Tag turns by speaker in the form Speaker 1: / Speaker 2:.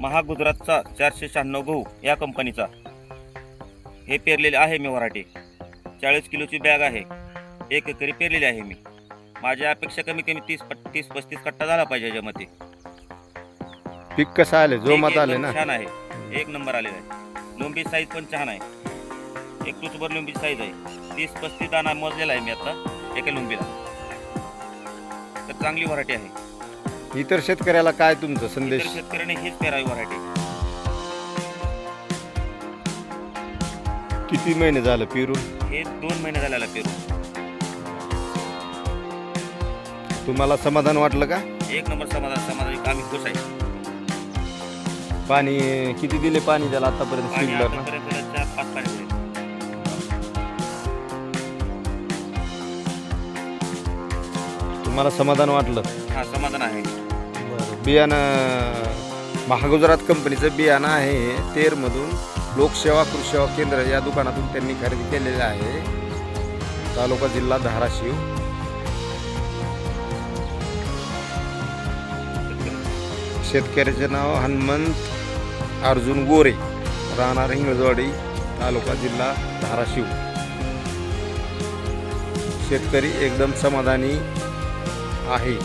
Speaker 1: महागुजरातचा 496 गहू या कंपनीचा हे पेरलेले आहे मी वराटे. 40 किलोची बॅग आहे. 1 एकरी पेरलेली आहे मी. माझ्या अपेक्षा कमी कमी 30-35 कट्टा झाला पाहिजे याच्यामध्ये.
Speaker 2: पीक कसं आले जोमात आले ना.
Speaker 1: छान आहे. 1 नंबर आलेला आहे. लोंबी साईज पण छान आहे. 1 टूचभर लोंबी साईज आहे. 30-35 दाणा मोजलेला आहे मी आता एका लोंबीला. तर चांगली व्हरायटी आहे.
Speaker 2: इतर शेतकऱ्याला काय तुमचा संदेश?
Speaker 1: इतर शेतकऱ्याने हीच पेरावी व्हरायटी.
Speaker 2: किती महिने झालं पेरून?
Speaker 1: हे 2 महिने झालेला पेरून.
Speaker 2: तुम्हाला समाधान वाटलं का?
Speaker 1: 1 नंबर समाधान आम्ही खुश आहे.
Speaker 2: पाणी किती दिले पाणी त्याला आतापर्यंत?
Speaker 1: पाणी
Speaker 2: स्प्रिंकलर
Speaker 1: आतापर्यंत 4-5 पाणी दिले.
Speaker 2: तुम्हाला समाधान वाटलं?
Speaker 1: हा, समाधान आहे.
Speaker 2: बियाणं महागुजरात कंपनीचं बियाणं आहे हे. तेरमधून लोकसेवा कृषी सेवा केंद्र या दुकानातून त्यांनी खरेदी केलेलं आहे. तालुका जिल्हा धाराशिव. शेतकऱ्याचे नाव हनुमंत अर्जुन गोरे, राहणार हिंगळजवाडी, तालुका जिल्हा धाराशिव. शेतकरी एकदम समाधानी आहे.